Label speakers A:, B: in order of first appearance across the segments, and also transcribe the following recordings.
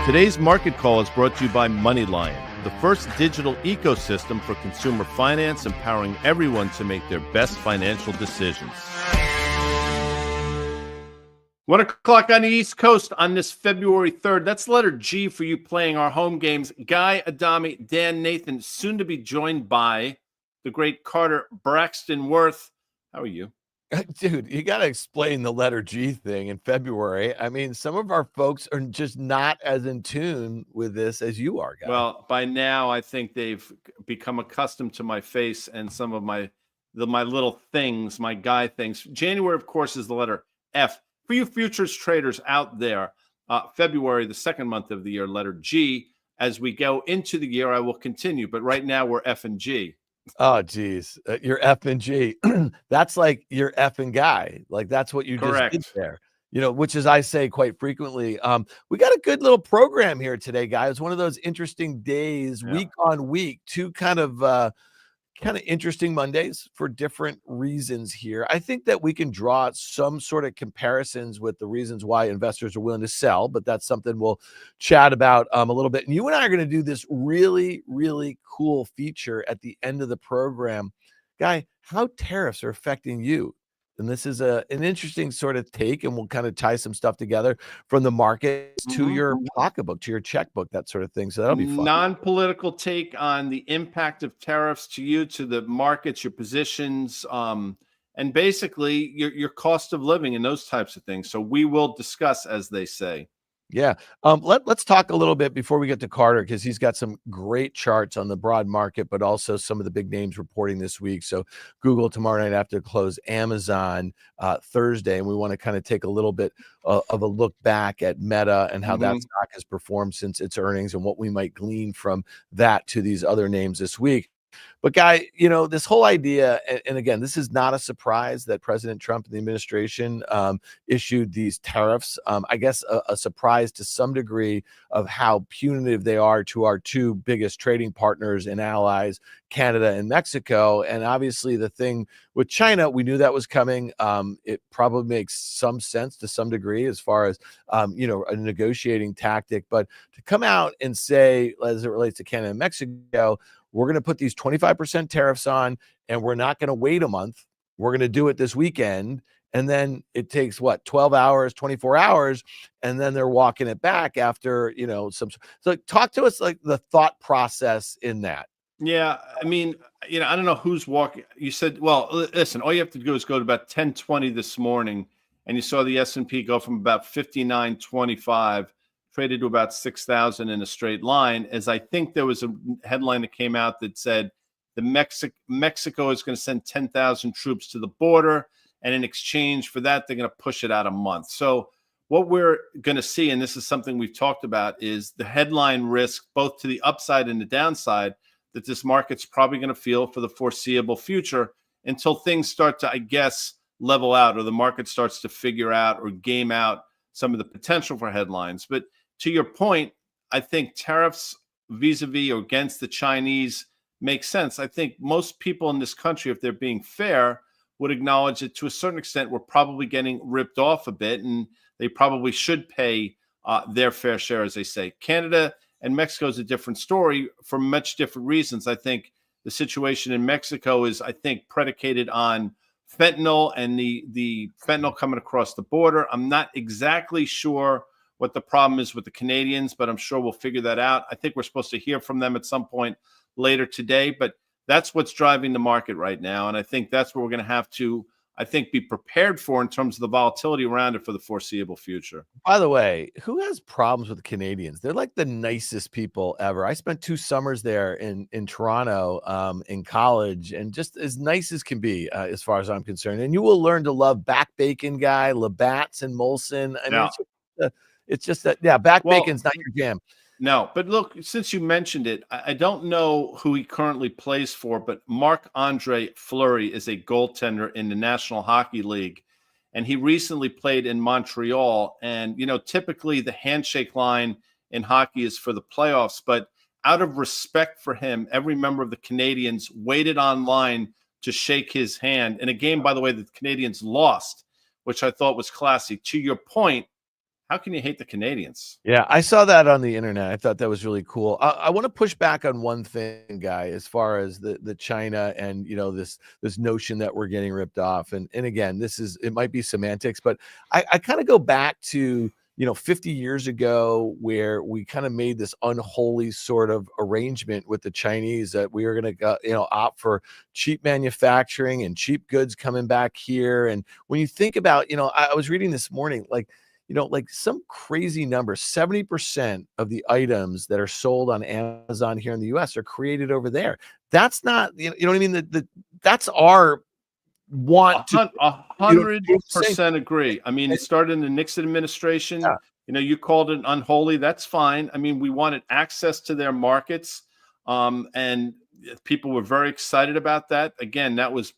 A: Today's market call is brought to you by MoneyLion, the first digital ecosystem for consumer finance, empowering everyone to make their best financial decisions. 1 o'clock on the East Coast on this February 3rd. That's letter G for you playing our home games. Guy, Adami, Dan, Nathan, soon to be joined by the great Carter Worth. How are you?
B: Dude, you got to explain the letter G thing in February. I mean, some of our folks are just not as in tune with this as you are, Guy.
A: Well, by now, I think they've become accustomed to my face and some of my little things, my Guy things. January, of course, is the letter F. For you futures traders out there, February, the second month of the year, letter G. As we go into the year, I will continue. But right now, we're F and G.
B: Oh, geez. You're F and G. That's like you're F and Guy. Like that's what you
A: Correct.
B: just did there. You know, which is I say quite frequently. We got a good little program here today, guys. It's one of those interesting days, week on week, two kind of interesting Mondays for different reasons here. I think that we can draw some sort of comparisons with the reasons why investors are willing to sell, but that's something we'll chat about a little bit. And you and I are going to do this really, really cool feature at the end of the program. Guy, how tariffs are affecting you. And this is an interesting sort of take, and we'll kind of tie some stuff together from the markets to your pocketbook, to your checkbook, that sort of thing. So that'll be fun.
A: Non-political take on the impact of tariffs to you, to the markets, your positions, and basically your cost of living and those types of things. So we will discuss, as they say.
B: Yeah. Let's talk a little bit before we get to Carter, because he's got some great charts on the broad market, but also some of the big names reporting this week. So Google tomorrow night after close, Amazon Thursday, and we want to kind of take a little bit of a look back at Meta and how that stock has performed since its earnings and what we might glean from that to these other names this week. But Guy, you know, this whole idea, and again, this is not a surprise that President Trump and the administration issued these tariffs. I guess a surprise to some degree of how punitive they are to our two biggest trading partners and allies, Canada and Mexico. And obviously the thing with China, we knew that was coming. It probably makes some sense to some degree as far as, you know, a negotiating tactic. But to come out and say, as it relates to Canada and Mexico, we're going to put these 25% tariffs on, and we're not going to wait a month. We're going to do it this weekend. And then it takes, what, 12 hours, 24 hours, and then they're walking it back after, you know, some. So talk to us, like the thought process in that.
A: Yeah, I mean, you know, I don't know who's walking. You said, well, listen, all you have to do is go to about 10:20 this morning, and you saw the S&P go from about 59.25 traded to about 6,000 in a straight line, as I think there was a headline that came out that said Mexico is going to send 10,000 troops to the border, and in exchange for that, they're going to push it out a month. So what we're going to see, and this is something we've talked about, is the headline risk, both to the upside and the downside, that this market's probably going to feel for the foreseeable future until things start to, I guess, level out, or the market starts to figure out or game out some of the potential for headlines. But to your point, I think tariffs vis-a-vis or against the Chinese make sense. I think most people in this country, if they're being fair, would acknowledge that to a certain extent, we're probably getting ripped off a bit, and they probably should pay their fair share, as they say. Canada and Mexico is a different story for much different reasons. I think the situation in Mexico is, I think, predicated on fentanyl and the fentanyl coming across the border. I'm not exactly sure what the problem is with the Canadians, but I'm sure we'll figure that out. I think we're supposed to hear from them at some point later today, but that's what's driving the market right now. And I think that's what we're going to have to, I think, be prepared for in terms of the volatility around it for the foreseeable future.
B: By the way, who has problems with the Canadians? They're like the nicest people ever. I spent 2 summers there in Toronto in college, and just as nice as can be as far as I'm concerned. And you will learn to love Back Bacon Guy, Labatt's and Molson. I mean, it's just that, Back Bacon's not your jam.
A: No, but look, since you mentioned it, I don't know who he currently plays for, but Marc-Andre Fleury is a goaltender in the National Hockey League, and he recently played in Montreal. And, you know, typically the handshake line in hockey is for the playoffs, but out of respect for him, every member of the Canadians waited online to shake his hand in a game, by the way, that the Canadians lost, which I thought was classy. To your point, how can you hate the Canadians?
B: Yeah, I saw that on the internet. I thought that was really cool. I want to push back on one thing, Guy, as far as the China and this notion that we're getting ripped off. And again, it might be semantics, but I kind of go back to 50 years ago, where we kind of made this unholy sort of arrangement with the Chinese that we were going to opt for cheap manufacturing and cheap goods coming back here. And when you think about, I was reading this morning, like some crazy number, 70% of the items that are sold on Amazon here in the US are created over there. That's not, you know what I mean? That's our want to
A: 100% agree. I mean, it started in the Nixon administration.
B: Yeah.
A: You called it unholy. That's fine. I mean, we wanted access to their markets. And people were very excited about that. Again, that was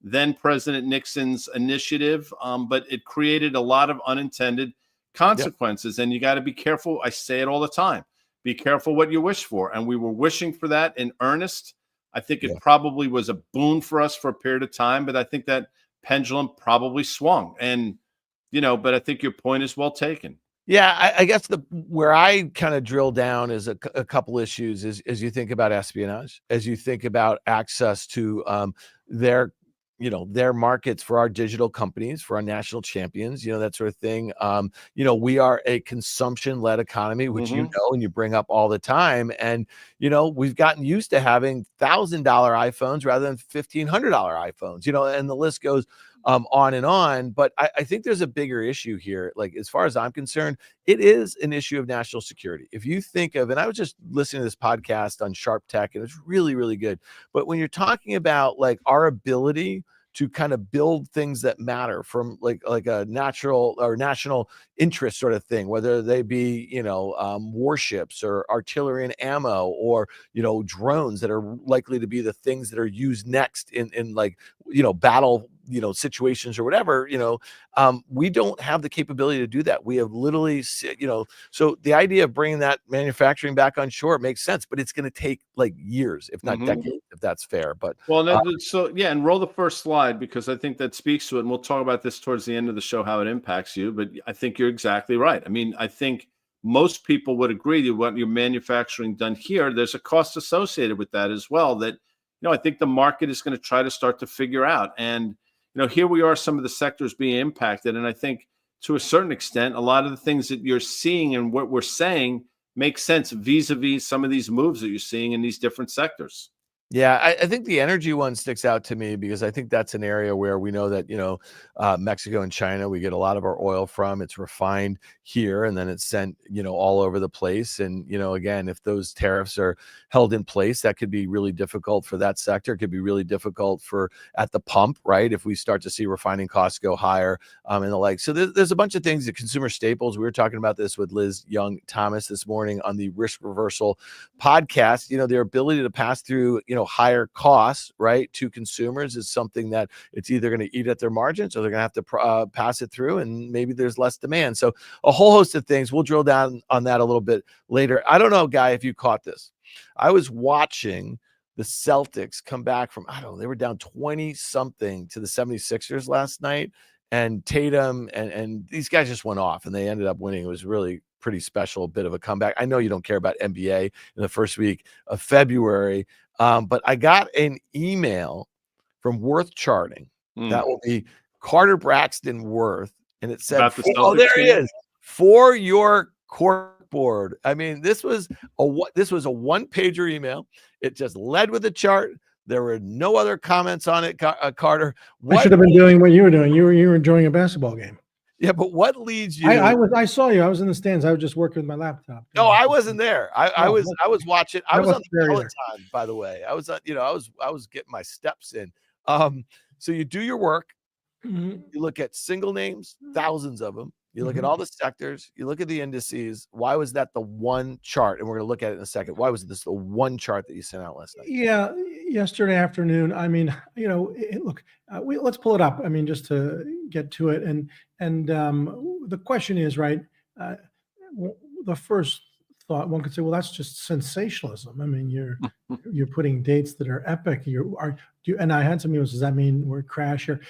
A: then President Nixon's initiative, but it created a lot of unintended consequences. Yep. And you got to be careful. I say it all the time. Be careful what you wish for. And we were wishing for that in earnest. I think it probably was a boon for us for a period of time, but I think that pendulum probably swung. And, but I think your point is well taken.
B: Yeah, I guess where I kind of drill down is a couple issues as you think about espionage, as you think about access to their markets for our digital companies, for our national champions, that sort of thing. We are a consumption-led economy, which and you bring up all the time. And, we've gotten used to having $1,000 iPhones rather than $1,500 iPhones, and the list goes on and on. But I think there's a bigger issue here. Like, as far as I'm concerned, it is an issue of national security. If you think of, and I was just listening to this podcast on Sharp Tech, and it's really, really good. But when you're talking about like our ability to kind of build things that matter from like a natural or national interest sort of thing, whether they be, warships or artillery and ammo, or, drones that are likely to be the things that are used next in like, battle, situations or whatever, we don't have the capability to do that. We have literally, so the idea of bringing that manufacturing back on shore makes sense, but it's going to take like years, if not decades, if that's fair. But
A: and roll the first slide, because I think that speaks to it. And we'll talk about this towards the end of the show, how it impacts you. But I think you're exactly right. I mean, I think most people would agree that what you're manufacturing done here, there's a cost associated with that as well, that, I think the market is going to try to start to figure out. And, here we are, some of the sectors being impacted. And I think to a certain extent, a lot of the things that you're seeing and what we're saying make sense vis-a-vis some of these moves that you're seeing in these different sectors.
B: Yeah, I think the energy one sticks out to me, because I think that's an area where we know that, Mexico and China, we get a lot of our oil from. It's refined here, and then it's sent, all over the place. And, again, if those tariffs are held in place, that could be really difficult for that sector. It could be really difficult for at the pump, right? If we start to see refining costs go higher and the like. So there's a bunch of things, the consumer staples. We were talking about this with Liz Young Thomas this morning on the Risk Reversal podcast. Their ability to pass through, higher costs, right, to consumers is something that it's either going to eat at their margins, or they're going to have to pass it through, and maybe there's less demand. So a whole host of things. We'll drill down on that a little bit later. I don't know, Guy, if you caught this. I was watching the Celtics come back from, I don't know, they were down 20 something to the 76ers last night, and Tatum and these guys just went off, and they ended up winning. It was really pretty special, bit of a comeback. I know you don't care about NBA in the first week of February, but I got an email from Worth Charting. That will be Carter Braxton Worth, and it said, "Oh, there he is for your cork board." I mean, this was a one-pager email. It just led with a chart. There were no other comments on it. Carter,
C: I should have been doing what you were doing. You were enjoying a basketball game.
B: Yeah, but what leads you?
C: I saw you. I was in the stands. I was just working with my laptop.
B: No, I wasn't there. I was watching. I was on the Peloton, by the way. I was getting my steps in. So you do your work. You look at single names, thousands of them. You look at all the sectors. You look at the indices. Why was that the one chart? And we're going to look at it in a second. Why was this the one chart that you sent out last night?
C: Yeah, yesterday afternoon. I mean, look, let's pull it up. I mean, just to get to it. And the question is, right, the first thought one could say, well, that's just sensationalism. I mean, you're putting dates that are epic. And I had some news. Does that mean we're crash here?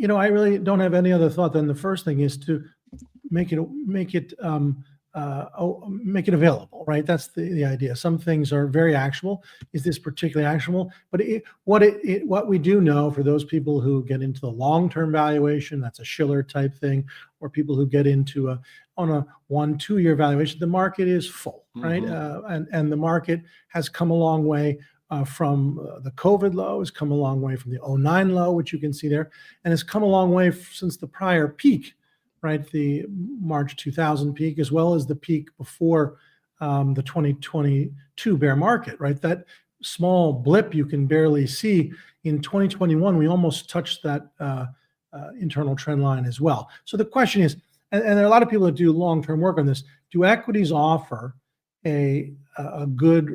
C: I really don't have any other thought than the first thing is to make it available, right? That's the idea. Some things are very actionable. Is this particularly actionable? But what we do know, for those people who get into the long-term valuation, that's a Schiller type thing, or people who get into on a 1-2 year valuation, the market is full, right? And the market has come a long way from the COVID low, has come a long way from the 2009 low, which you can see there, and has come a long way since the prior peak, right? The March 2000 peak, as well as the peak before the 2022 bear market, right? That small blip you can barely see. In 2021, we almost touched that internal trend line as well. So the question is, and there are a lot of people that do long-term work on this, do equities offer a good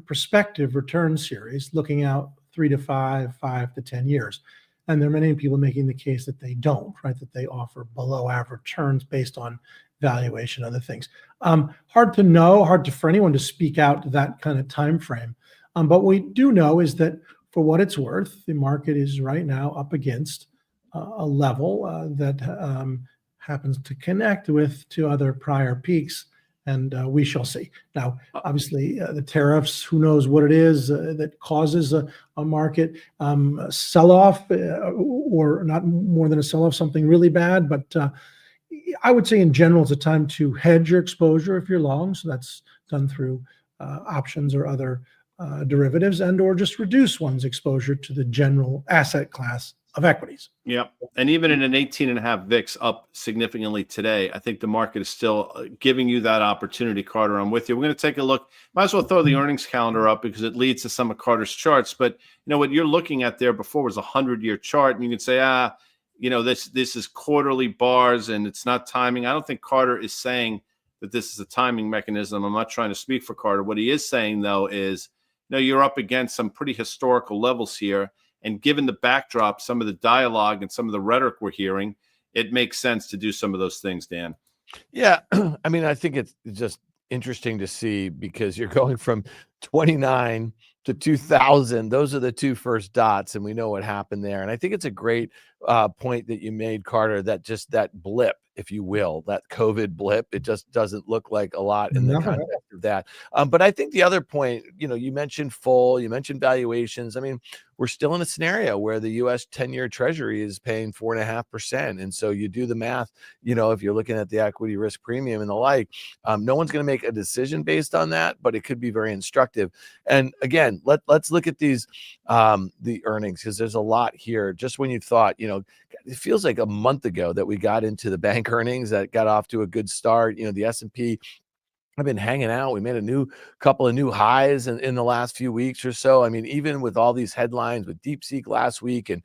C: prospective return series looking out 3 to 5, 5 to 10 years? And there are many people making the case that they don't, right? That they offer below average returns based on valuation, other things. Hard to know, for anyone to speak out to that kind of time frame. But what we do know is that, for what it's worth, the market is right now up against a level that happens to connect with 2 other prior peaks. And we shall see. Now, obviously, the tariffs, who knows what it is that causes a market sell-off, or not more than a sell-off, something really bad. But I would say in general, it's a time to hedge your exposure if you're long. So that's done through options or other derivatives, and or just reduce one's exposure to the general asset class of equities.
A: Yep. And even in an 18.5 VIX up significantly today, I think the market is still giving you that opportunity, Carter. I'm with you. We're going to take a look. Might as well throw the earnings calendar up because it leads to some of Carter's charts. But what you're looking at there before was a 100-year chart, and you can say, this is quarterly bars and it's not timing. I don't think Carter is saying that this is a timing mechanism. I'm not trying to speak for Carter. What he is saying, though, is you're up against some pretty historical levels here. And given the backdrop, some of the dialogue and some of the rhetoric we're hearing, it makes sense to do some of those things, Dan.
B: Yeah. I mean, I think it's just interesting to see, because you're going from 29 to 2000. Those are the 2 first dots, and we know what happened there. And I think it's a great point that you made, Carter, that just that blip, if you will, that COVID blip, it just doesn't look like a lot in the context of that. But I think the other point, you mentioned you mentioned valuations. I mean, we're still in a scenario where the U.S. 10-year Treasury is paying 4.5%. And so you do the math, if you're looking at the equity risk premium and the like, no one's going to make a decision based on that, but it could be very instructive. And again, let's look at these, the earnings, because there's a lot here. Just when you thought, it feels like a month ago that we got into the bank earnings that got off to a good start. The S&P, I've been hanging out. We made a couple of new highs in the last few weeks or so. I mean, even with all these headlines with DeepSeek last week and,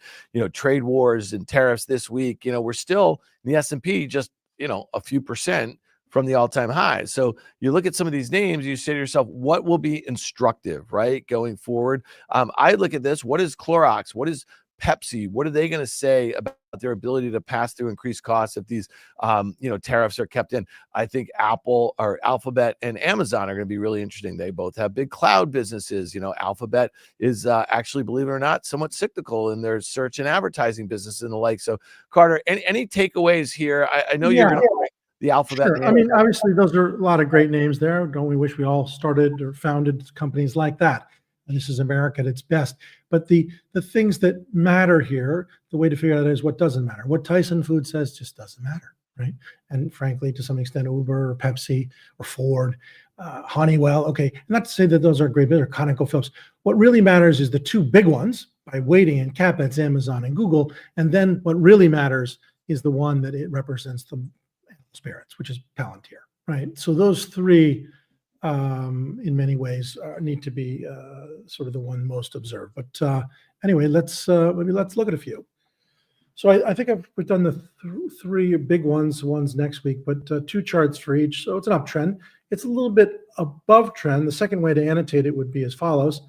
B: trade wars and tariffs this week, we're still in the S&P just, a few percent from the all-time highs. So you look at some of these names, you say to yourself, what will be instructive, right, going forward? I look at this. What is Clorox? What is Pepsi? What are they going to say about their ability to pass through increased costs if these, tariffs are kept in? I think Apple or Alphabet and Amazon are going to be really interesting. They both have big cloud businesses. Alphabet is actually, believe it or not, somewhat cyclical in their search and advertising business and the like. So, Carter, any takeaways here? I know you're going to the Alphabet.
C: Sure. I mean, obviously, those are a lot of great names there. Don't we wish we all started or founded companies like that? And this is America at its best. But the things that matter here, the way to figure out is what doesn't matter. What Tyson Foods says just doesn't matter, right? And frankly, to some extent, Uber or Pepsi or Ford, Honeywell. Okay, not to say that those are great, but they're ConocoPhillips. What really matters is the 2 big ones by weighting and cap. That's Amazon and Google. And then what really matters is the one that it represents the spirits, which is Palantir, right? So those 3, in many ways, need to be sort of the one most observed. But anyway, let's look at a few. So I think we've done the 3 big ones next week, but 2 charts for each. So it's an uptrend. It's a little bit above trend. The second way to annotate it would be as follows.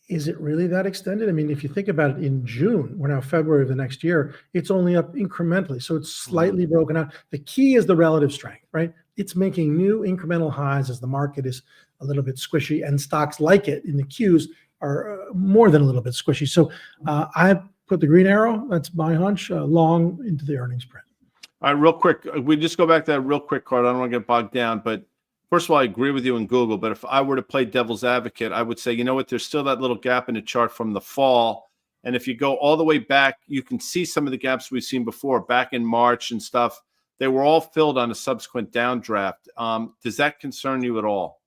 C: Is it really that extended? I mean, if you think about it, in June, we're now February of the next year, it's only up incrementally. So it's slightly broken out. The key is the relative strength, right? It's making new incremental highs as the market is a little bit squishy, and stocks like it in the Qs are more than a little bit squishy. So I put the green arrow, that's my hunch, long into the earnings print.
A: All right, real quick. We just go back to that real quick, Carter. I don't want to get bogged down, but first of all, I agree with you in Google. But if I were to play devil's advocate, I would say, you know what? There's still that little gap in the chart from the fall. And if you go all the way back, you can see some of the gaps we've seen before, back in March and stuff. They were all filled on a subsequent downdraft. Does that concern you at all?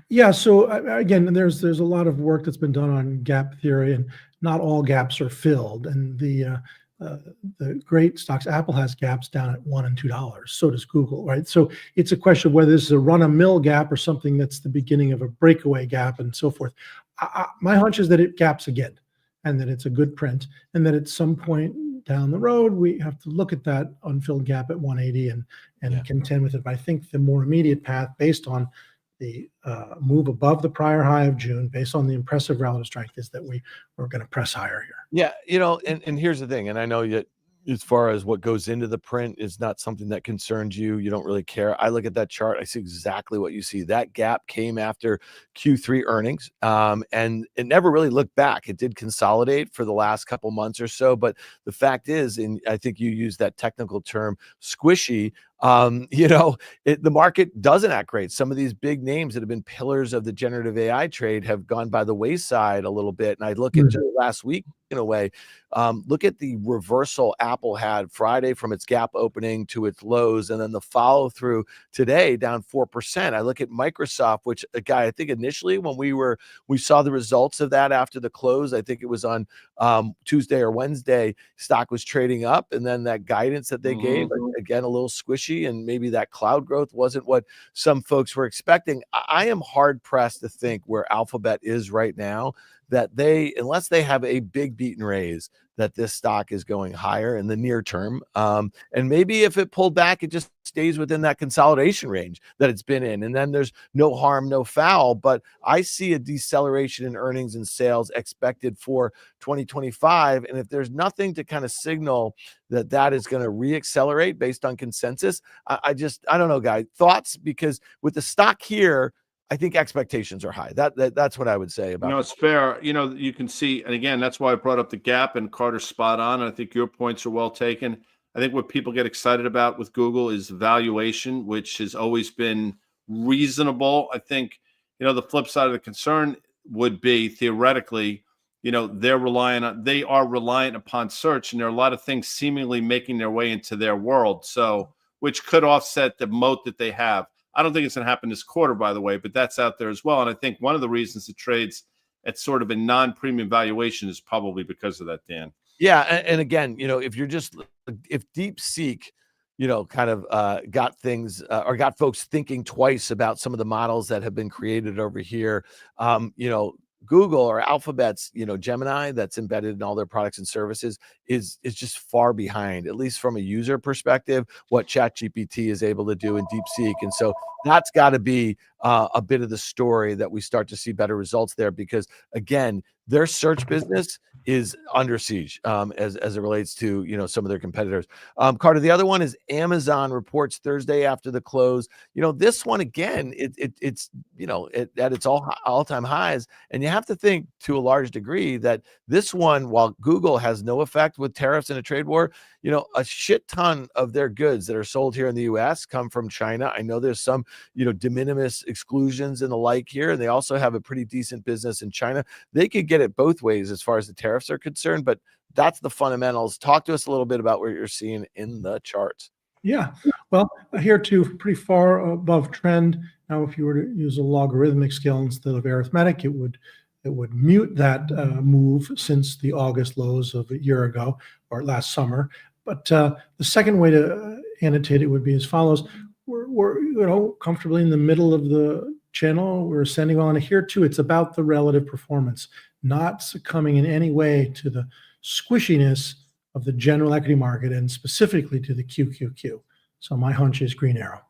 C: Yeah. So again, there's a lot of work that's been done on gap theory, and not all gaps are filled. And the great stocks, Apple has gaps down at $1 and $2. So does Google, right? So it's a question of whether this is a run-of-mill gap or something that's the beginning of a breakaway gap and so forth. My hunch is that it gaps again, and that it's a good print, and that at some point down the road, we have to look at that unfilled gap at 180 and contend with it. But I think the more immediate path, based on the move above the prior high of June, based on the impressive relative strength, is that we're going to press higher here.
B: Yeah, and here's the thing, and I know that as far as what goes into the print is not something that concerns you. You don't really care. I look at that chart. I see exactly what you see. That gap came after Q3 earnings, and it never really looked back. It did consolidate for the last couple months or so. But the fact is, and I think you used that technical term, squishy. The market doesn't act great. Some of these big names that have been pillars of the generative AI trade have gone by the wayside a little bit. And I look at just last week, in a way, look at the reversal Apple had Friday from its gap opening to its lows, and then the follow through today down 4%. I look at Microsoft, which I think initially when we saw the results of that after the close, I think it was on Tuesday or Wednesday, stock was trading up, and then that guidance that they gave, again, a little squishy, and maybe that cloud growth wasn't what some folks were expecting. I am hard pressed to think where Alphabet is right now, that unless they have a big beat and raise, that this stock is going higher in the near term. And maybe if it pulled back, it just stays within that consolidation range that it's been in. And then there's no harm, no foul. But I see a deceleration in earnings and sales expected for 2025. And if there's nothing to kind of signal that is going to reaccelerate based on consensus, I don't know, guys. Thoughts? Because with the stock here, I think expectations are high. That's what I would say about it.
A: No, it's fair. You can see, and again, that's why I brought up the gap, and Carter's spot on. I think your points are well taken. I think what people get excited about with Google is valuation, which has always been reasonable. I think, the flip side of the concern would be, theoretically, they are reliant upon search, and there are a lot of things seemingly making their way into their world. So, which could offset the moat that they have. I don't think it's going to happen this quarter, by the way, but that's out there as well. And I think one of the reasons it trades at sort of a non-premium valuation is probably because of that, Dan.
B: Yeah. And again, if DeepSeek, kind of got things or got folks thinking twice about some of the models that have been created over here, Google or Alphabet's, Gemini that's embedded in all their products and services is just far behind, at least from a user perspective, what ChatGPT is able to do in DeepSeek. And so that's got to be a bit of the story that we start to see better results there, because again, their search business is under siege as it relates to some of their competitors. Carter, the other one is Amazon reports Thursday after the close. This one again, it's at its all-time highs, and you have to think to a large degree that this one, while Google has no effect with tariffs and a trade war, a shit ton of their goods that are sold here in the U.S. come from China. I know there's some de minimis exclusions and the like here, and they also have a pretty decent business in China. They could get it both ways as far as the tariffs are concerned, but that's the fundamentals. Talk to us a little bit about what you're seeing in the charts.
C: Yeah, well, here too, pretty far above trend. Now, if you were to use a logarithmic scale instead of arithmetic, it would mute that move since the August lows of a year ago or last summer. But the second way to annotate it would be as follows: we're comfortably in the middle of the channel. We're ascending on. Here too, it's about the relative performance, not succumbing in any way to the squishiness of the general equity market, and specifically to the QQQ. So my hunch is green arrow.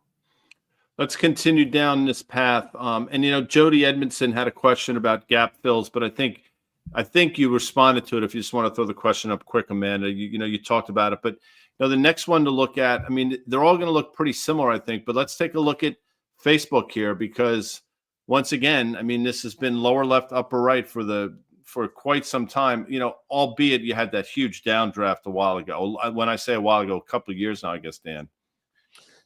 A: Let's continue down this path. And Jody Edmondson had a question about gap fills, but I think you responded to it. If you just want to throw the question up quick, Amanda, you talked about it. But the next one to look at, they're all going to look pretty similar, I think. But let's take a look at Facebook here, because once again, this has been lower left, upper right for the for quite some time, albeit you had that huge downdraft a while ago. When I say a while ago, a couple of years now, I guess, Dan.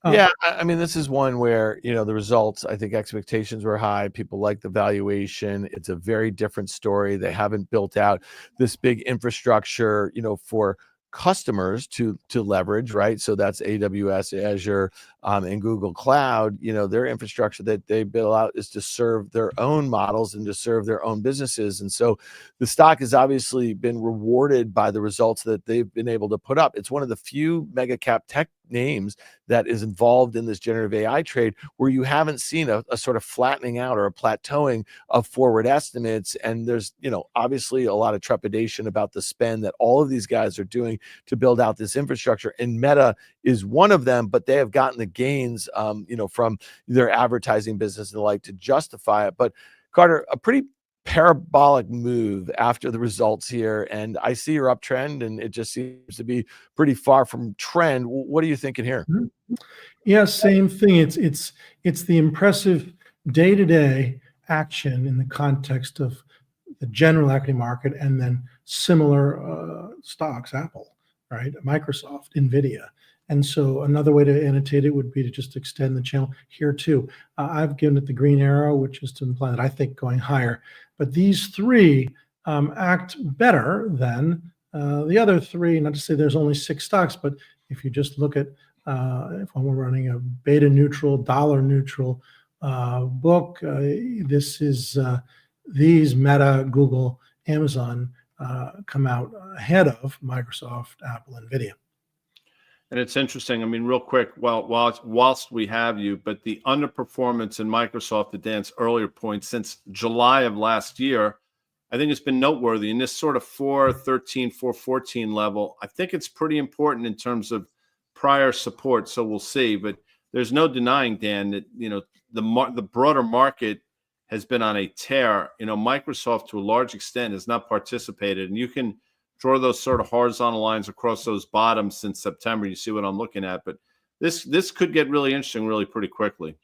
B: Yeah, I mean, this is one where, the results, I think expectations were high. People like the valuation. It's a very different story. They haven't built out this big infrastructure, for customers to leverage, right? So that's AWS, Azure, and Google Cloud. Their infrastructure that they build out is to serve their own models and to serve their own businesses. And so the stock has obviously been rewarded by the results that they've been able to put up. It's one of the few mega cap tech names that is involved in this generative AI trade where you haven't seen a sort of flattening out or a plateauing of forward estimates. And there's, obviously a lot of trepidation about the spend that all of these guys are doing to build out this infrastructure. And Meta is one of them, but they have gotten the gains, from their advertising business and the like to justify it. But Carter, a pretty parabolic move after the results here, and I see your uptrend, and it just seems to be pretty far from trend. What are you thinking here?
C: Yeah, same thing. It's the impressive day-to-day action in the context of the general equity market, and then similar stocks, Apple, right, Microsoft, Nvidia. And so another way to annotate it would be to just extend the channel here too. I've given it the green arrow, which is to imply that I think going higher. But these three act better than the other three. Not to say there's only 6 stocks, but if you just look at if we're running a beta neutral, dollar neutral book, this is these Meta, Google, Amazon come out ahead of Microsoft, Apple, Nvidia.
A: And it's interesting. I mean, real quick, whilst we have you, but the underperformance in Microsoft, to Dan's earlier point, since July of last year, I think it's been noteworthy. In this sort of 413, 414 level, I think it's pretty important in terms of prior support. So we'll see. But there's no denying, Dan, that the broader market has been on a tear. Microsoft to a large extent has not participated, and you can draw those sort of horizontal lines across those bottoms since September. You see what I'm looking at, but this could get really interesting really pretty quickly.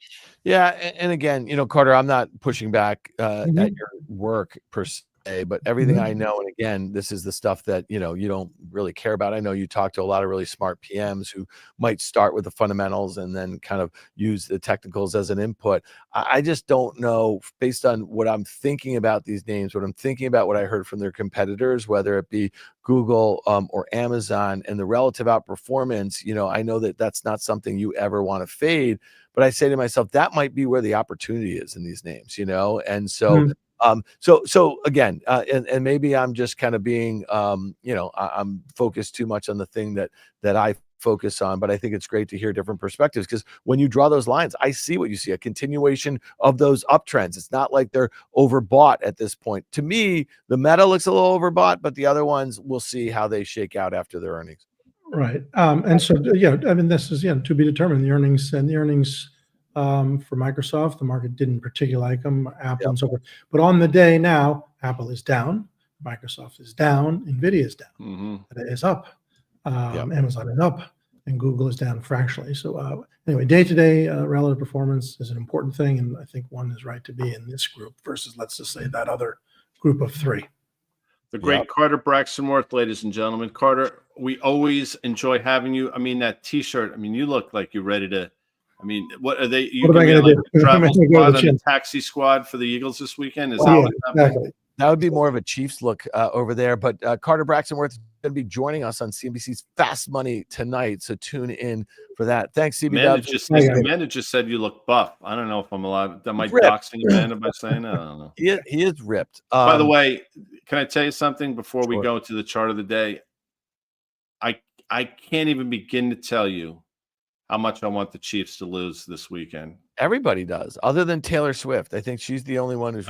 B: Yeah, and again, Carter, I'm not pushing back at your work per se, but everything I know, and again, this is the stuff that you don't really care about. I know you talk to a lot of really smart PMs who might start with the fundamentals and then kind of use the technicals as an input. I just don't know, based on what I'm thinking about these names, what I'm thinking about what I heard from their competitors, whether it be Google or Amazon, and the relative outperformance. I know that that's not something you ever want to fade, but I say to myself, that might be where the opportunity is in these names, and so so again, and maybe I'm just kind of being, I'm focused too much on the thing that I focus on, but I think it's great to hear different perspectives, because when you draw those lines, I see what you see, a continuation of those uptrends. It's not like they're overbought at this point. To me, the Meta looks a little overbought, but the other ones, we'll see how they shake out after their earnings.
C: Right. And so, I mean, this is, to be determined. The earnings for Microsoft, the market didn't particularly like them, Apple and so forth. But on the day now, Apple is down, Microsoft is down, Nvidia is down, Meta is up, Amazon is up, and Google is down fractionally. So anyway, day-to-day relative performance is an important thing, and I think one is right to be in this group versus, let's just say, that other group of 3.
A: The great Carter Braxton Worth, ladies and gentlemen. Carter, we always enjoy having you. I mean, that T-shirt, I mean, you look like you're ready to, I mean, what are they? You
C: what am I going to do?
A: The travel squad on the taxi squad for the Eagles this weekend? Is that what's happening?
B: That would be more of a Chiefs look over there. But Carter Braxton Worth is going to be joining us on CNBC's Fast Money tonight, so tune in for that. Thanks, CB.
A: Amanda just said you look buff. I don't know if I'm allowed. Am I doxing Amanda by saying that? I don't know.
B: He is ripped.
A: By the way, can I tell you something before we go to the chart of the day? I can't even begin to tell you how much I want the Chiefs to lose this weekend.
B: Everybody does, other than Taylor Swift. I think she's the only one who's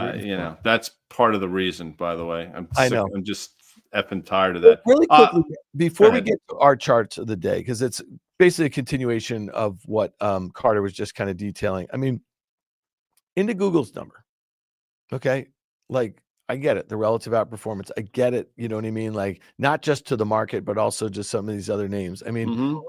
A: that's part of the reason, by the way.
B: I know.
A: I'm just effing tired of that.
B: Really quickly, before we get to our charts of the day, because it's basically a continuation of what Carter was just kind of detailing. I mean, into Google's number, okay? Like, I get it, the relative outperformance. I get it, you know what I mean? Like, not just to the market, but also just some of these other names. I mean,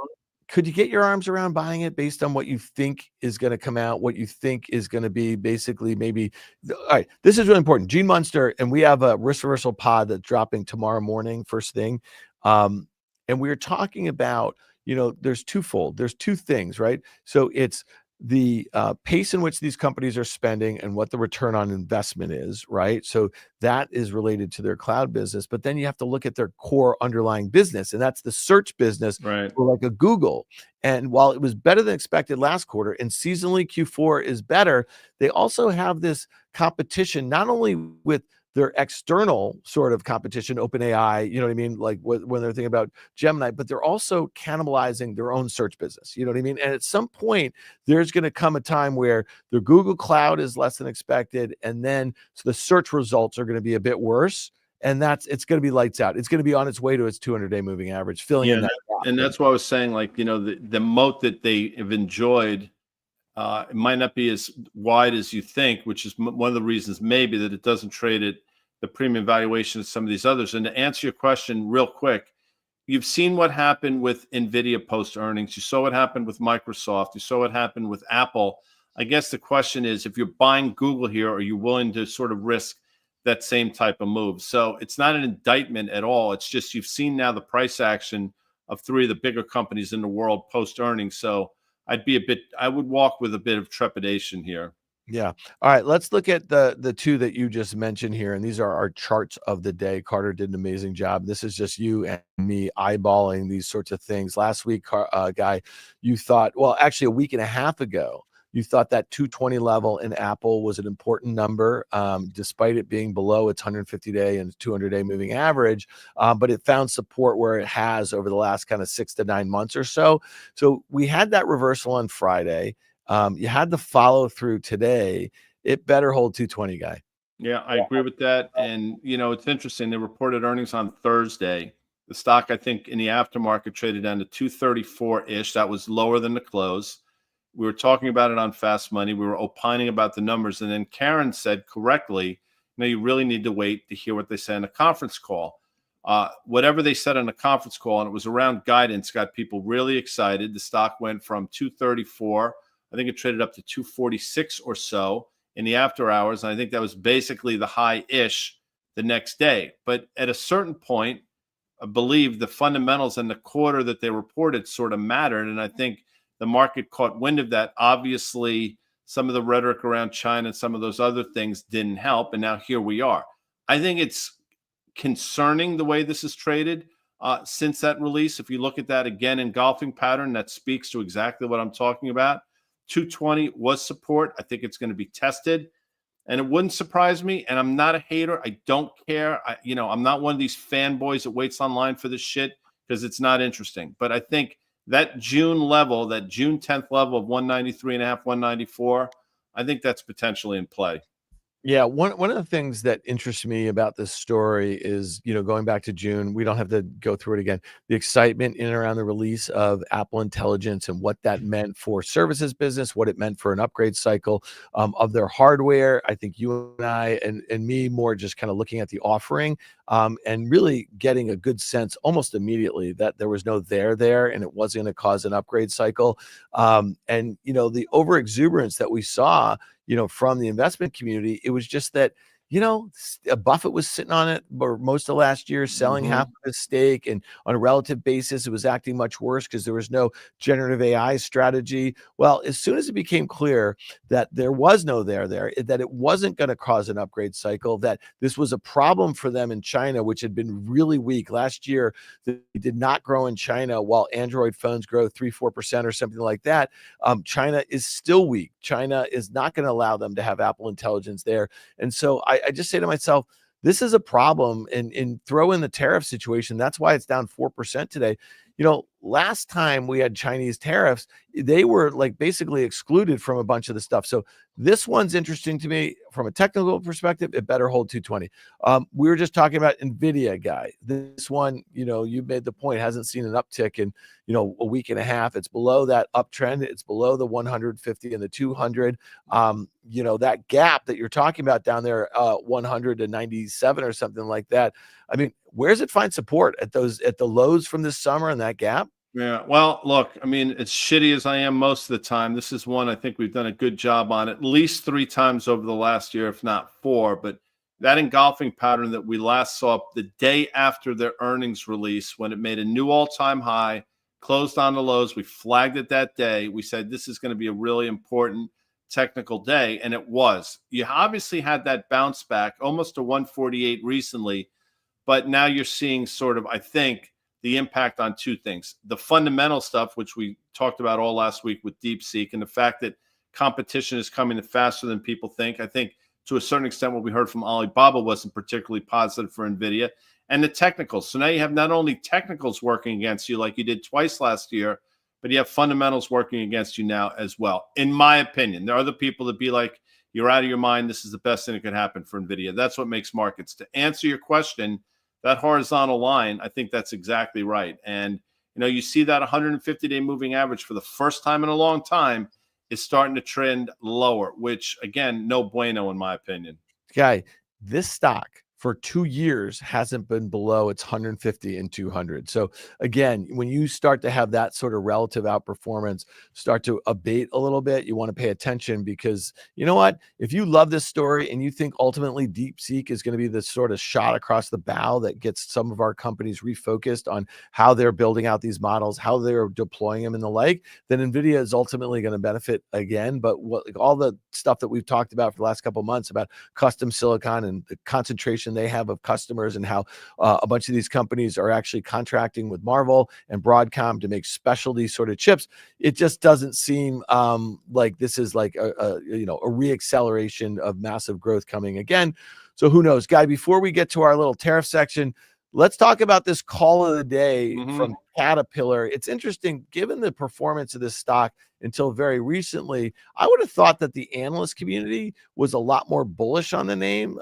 B: could you get your arms around buying it based on what you think is going to come out, what you think is going to be basically maybe? All right, this is really important. Gene Munster, and we have a risk reversal pod that's dropping tomorrow morning, first thing. And we were talking about, there's twofold. There's two things, right? So it's the pace in which these companies are spending and what the return on investment is, right? So that is related to their cloud business, but then you have to look at their core underlying business, and that's the search business,
A: Right.
B: for like a Google. And while it was better than expected last quarter, and seasonally Q4 is better, they also have this competition, not only with their external sort of competition, OpenAI, you know what I mean? Like when they're thinking about Gemini, but they're also cannibalizing their own search business. You know what I mean? And at some point, there's going to come a time where the Google Cloud is less than expected. And then so the search results are going to be a bit worse. And it's going to be lights out. It's going to be on its way to its 200-day moving average, filling in that gap.
A: And that's why I was saying, like, the moat that they have enjoyed, it might not be as wide as you think, which is one of the reasons maybe that it doesn't trade at the premium valuation of some of these others. And to answer your question real quick, you've seen what happened with NVIDIA post earnings. You saw what happened with Microsoft. You saw what happened with Apple. I guess the question is, if you're buying Google here, are you willing to sort of risk that same type of move? So it's not an indictment at all. It's just you've seen now the price action of three of the bigger companies in the world post earnings. So I would walk with a bit of trepidation here.
B: Yeah. All right. Let's look at the two that you just mentioned here. And these are our charts of the day. Carter did an amazing job. This is just you and me eyeballing these sorts of things. Last week, Guy, you thought, well, actually a week and a half ago, you thought that 220 level in Apple was an important number, despite it being below its 150-day and 200-day moving average. But it found support where it has over the last kind of 6 to 9 months or so. So we had that reversal on Friday. You had the follow through today. It better hold 220, Guy.
A: Yeah, I agree with that. And, it's interesting. They reported earnings on Thursday. The stock, I think, in the aftermarket traded down to 234-ish. That was lower than the close. We were talking about it on Fast Money. We were opining about the numbers. And then Karen said correctly, you really need to wait to hear what they say on a conference call. Whatever they said on a conference call, and it was around guidance, got people really excited. The stock went from 234. I think it traded up to 246 or so in the after hours. And I think that was basically the high-ish the next day. But at a certain point, I believe the fundamentals and the quarter that they reported sort of mattered. And I think the market caught wind of that. Obviously, some of the rhetoric around China and some of those other things didn't help. And now here we are. I think it's concerning the way this is traded since that release. If you look at that again engulfing pattern, that speaks to exactly what I'm talking about. 220 was support. I think it's going to be tested. And it wouldn't surprise me. And I'm not a hater. I don't care. I'm not one of these fanboys that waits online for this shit because it's not interesting. But I think that June level, that June 10th level of 193.5, 194, I think that's potentially in play.
B: Yeah, one of the things that interests me about this story is, going back to June, we don't have to go through it again. The excitement in and around the release of Apple Intelligence and what that meant for services business, what it meant for an upgrade cycle of their hardware. I think you and I and me more just kind of looking at the offering and really getting a good sense almost immediately that there was no there and it wasn't going to cause an upgrade cycle. And the over exuberance that we saw from the investment community, it was just that, Buffett was sitting on it for most of last year, selling half of his stake. And on a relative basis, it was acting much worse because there was no generative AI strategy. Well, as soon as it became clear that there was no there, that it wasn't going to cause an upgrade cycle, that this was a problem for them in China, which had been really weak last year, they did not grow in China while Android phones grow 3-4% or something like that. China is still weak. China is not going to allow them to have Apple Intelligence there. And so I just say to myself, this is a problem, and throw in the tariff situation. That's why it's down 4% today. Last time we had Chinese tariffs, they were like basically excluded from a bunch of the stuff. So this one's interesting to me from a technical perspective. It better hold 220. We were just talking about NVIDIA, Guy. This one, you made the point, hasn't seen an uptick in, a week and a half. It's below that uptrend. It's below the 150 and the 200. That gap that you're talking about down there, 100 to 97 or something like that. I mean, where does it find support at the lows from this summer and that gap?
A: Yeah. Well, look, I mean, as shitty as I am most of the time, this is one I think we've done a good job on at least 3 times over the last year, if not 4. But that engulfing pattern that we last saw the day after their earnings release, when it made a new all-time high, closed on the lows, we flagged it that day. We said this is going to be a really important technical day, and it was. You obviously had that bounce back almost to 148 recently, but now you're seeing sort of, I think, the impact on 2 things. The fundamental stuff, which we talked about all last week with DeepSeek, and the fact that competition is coming in faster than people think. I think to a certain extent, what we heard from Alibaba wasn't particularly positive for NVIDIA. And the technicals. So now you have not only technicals working against you like you did twice last year, but you have fundamentals working against you now as well. In my opinion, there are other people that be like, you're out of your mind. This is the best thing that could happen for NVIDIA. That's what makes markets. To answer your question, that horizontal line, I think that's exactly right. And, you see that 150-day moving average for the first time in a long time is starting to trend lower, which, again, no bueno in my opinion.
B: Guy, this stock for 2 years hasn't been below its 150 and 200. So again, when you start to have that sort of relative outperformance start to abate a little bit, you want to pay attention, because you know what? If you love this story and you think ultimately DeepSeek is going to be the sort of shot across the bow that gets some of our companies refocused on how they're building out these models, how they're deploying them and the like, then NVIDIA is ultimately going to benefit again. But all the stuff that we've talked about for the last couple of months about custom silicon and the concentration they have of customers, and how a bunch of these companies are actually contracting with Marvel and Broadcom to make specialty sort of chips, it just doesn't seem like this is like a reacceleration of massive growth coming again. So who knows, Guy? Before we get to our little tariff section, let's talk about this call of the day from Caterpillar. It's interesting, given the performance of this stock until very recently, I would have thought that the analyst community was a lot more bullish on the name.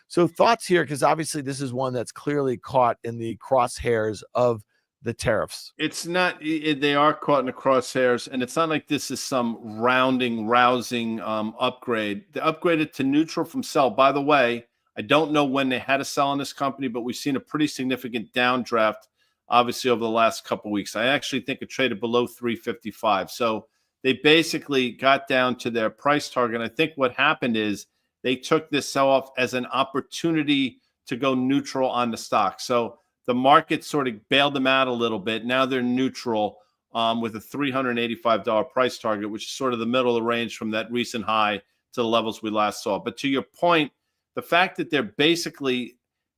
B: So thoughts here, because obviously this is one that's clearly caught in the crosshairs of the tariffs.
A: It's not, they are caught in the crosshairs, and it's not like this is some rousing upgrade. They upgraded to neutral from sell. By the way, I don't know when they had to sell in this company, but we've seen a pretty significant downdraft, obviously, over the last couple of weeks. I actually think it traded below 355. So they basically got down to their price target. And I think what happened is they took this sell-off as an opportunity to go neutral on the stock. So the market sort of bailed them out a little bit. Now they're neutral with a $385 price target, which is sort of the middle of the range from that recent high to the levels we last saw. But to your point, the fact that they're basically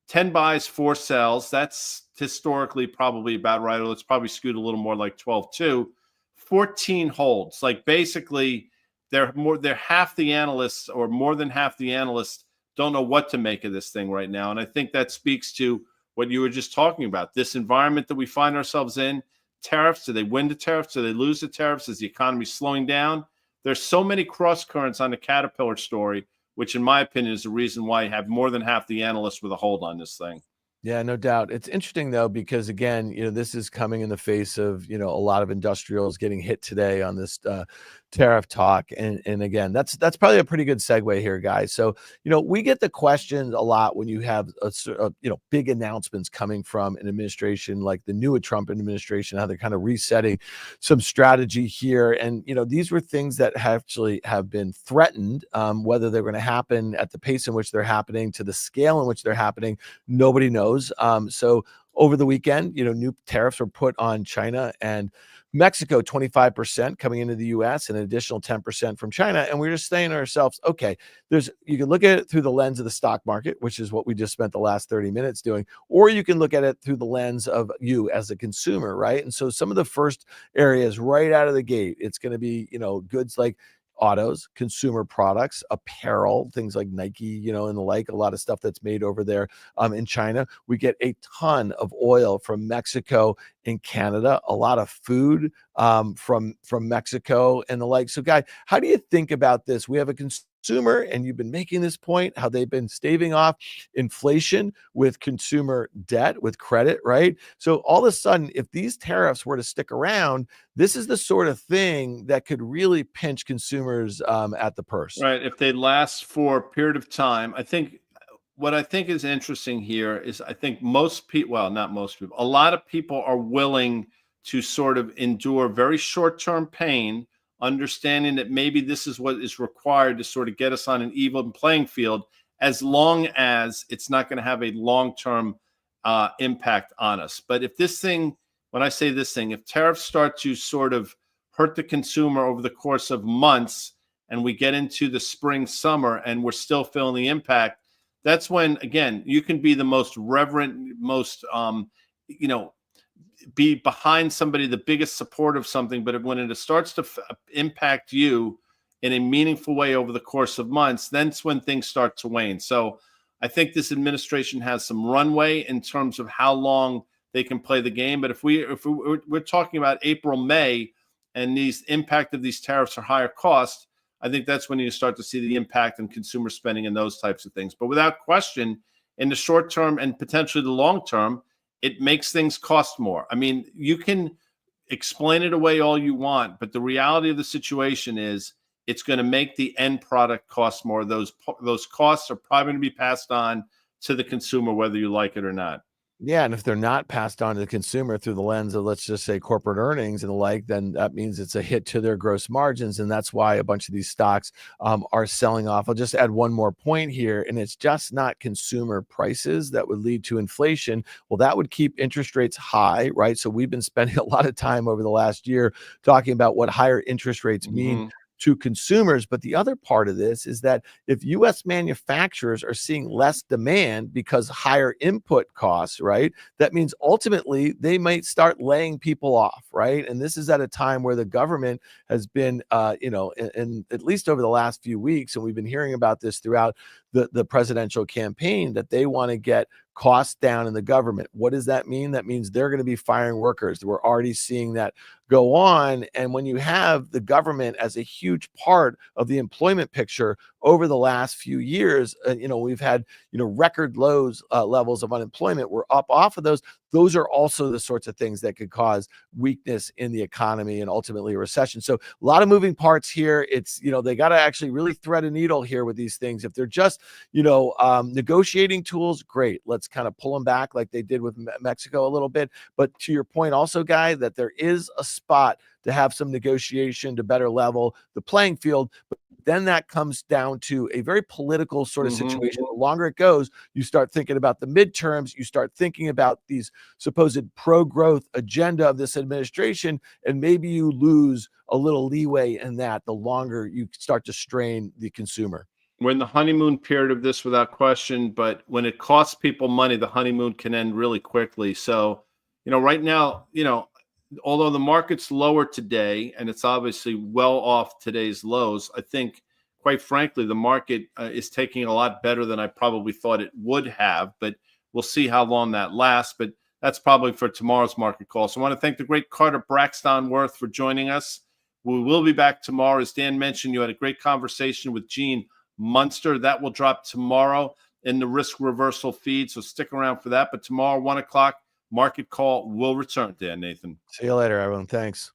A: 10 buys, 4 sells, that's historically probably about right. Or it's probably skewed a little more like 12-2. 14 holds. Like basically they're half the analysts, or more than half the analysts, don't know what to make of this thing right now. And I think that speaks to what you were just talking about. This environment that we find ourselves in, tariffs, do they win the tariffs? Do they lose the tariffs? Is the economy slowing down? There's so many cross currents on the Caterpillar story, which in my opinion is the reason why you have more than half the analysts with a hold on this thing.
B: Yeah, no doubt. It's interesting though, because again, this is coming in the face of, a lot of industrials getting hit today on this tariff talk. And again, that's probably a pretty good segue here, guys. So, we get the questions a lot when you have big announcements coming from an administration like the new Trump administration, how they're kind of resetting some strategy here. And, these were things that actually have been threatened, whether they're going to happen at the pace in which they're happening, to the scale in which they're happening, nobody knows. So over the weekend, new tariffs were put on China and Mexico, 25% coming into the US, and an additional 10% from China. And we're just saying to ourselves, okay, you can look at it through the lens of the stock market, which is what we just spent the last 30 minutes doing, or you can look at it through the lens of you as a consumer, right? And so some of the first areas right out of the gate, it's going to be, goods like autos, consumer products, apparel, things like Nike, and the like, a lot of stuff that's made over there in China. We get a ton of oil from Mexico and Canada, a lot of food from Mexico and the like. So, Guy, how do you think about this? We have a consumer, and you've been making this point, how they've been staving off inflation with consumer debt, with credit, right? So all of a sudden, if these tariffs were to stick around, this is the sort of thing that could really pinch consumers at the purse.
A: Right. If they last for a period of time, what I think is interesting here is I think most people, well, not most people, a lot of people are willing to sort of endure very short-term pain, understanding that maybe this is what is required to sort of get us on an even playing field, as long as it's not going to have a long-term impact on us. But if this thing, when I say this thing, if tariffs start to sort of hurt the consumer over the course of months, and we get into the spring, summer, and we're still feeling the impact, that's when, again, you can be the most reverent, most, be behind somebody, the biggest support of something. But when it starts to impact you in a meaningful way over the course of months, that's when things start to wane. So I think this administration has some runway in terms of how long they can play the game. But if we're talking about April, May, and these impact of these tariffs are higher cost, I think that's when you start to see the impact on consumer spending and those types of things. But without question, in the short term and potentially the long term, it makes things cost more. I mean, you can explain it away all you want, but the reality of the situation is it's going to make the end product cost more. Those costs are probably going to be passed on to the consumer, whether you like it or not.
B: Yeah, and if they're not passed on to the consumer through the lens of, let's just say, corporate earnings and the like, then that means it's a hit to their gross margins, and that's why a bunch of these stocks are selling off. I'll just add one more point here, and it's just not consumer prices that would lead to inflation. Well, that would keep interest rates high, right? So we've been spending a lot of time over the last year talking about what higher interest rates mean to consumers. But the other part of this is that if U.S. manufacturers are seeing less demand because higher input costs, right, that means ultimately they might start laying people off, right? And this is at a time where the government has been, in at least over the last few weeks, and we've been hearing about this throughout the presidential campaign, that they want to get costs down in the government. What does that mean? That means they're going to be firing workers. We're already seeing that go on. And when you have the government as a huge part of the employment picture over the last few years, we've had, record lows levels of unemployment. We're up off of those. Those are also the sorts of things that could cause weakness in the economy and ultimately a recession. So a lot of moving parts here. It's, they got to actually really thread a needle here with these things. If they're just, negotiating tools, great. Let's kind of pull them back like they did with Mexico a little bit. But to your point also, Guy, that there is a spot to have some negotiation to better level the playing field. But then that comes down to a very political sort of situation. The longer it goes, you start thinking about the midterms, you start thinking about these supposed pro-growth agenda of this administration, and maybe you lose a little leeway in that the longer you start to strain the consumer.
A: We're in the honeymoon period of this without question, but when it costs people money, the honeymoon can end really quickly. So, right now, although the market's lower today, and it's obviously well off today's lows, I think, quite frankly, the market is taking a lot better than I probably thought it would have, but we'll see how long that lasts. But that's probably for tomorrow's market call. So I want to thank the great Carter Worth for joining us. We will be back tomorrow. As Dan mentioned, you had a great conversation with Gene Munster. That will drop tomorrow in the risk reversal feed, so stick around for that. But tomorrow, 1 o'clock, market call will return. Dan, Nathan.
B: See you later, everyone. Thanks.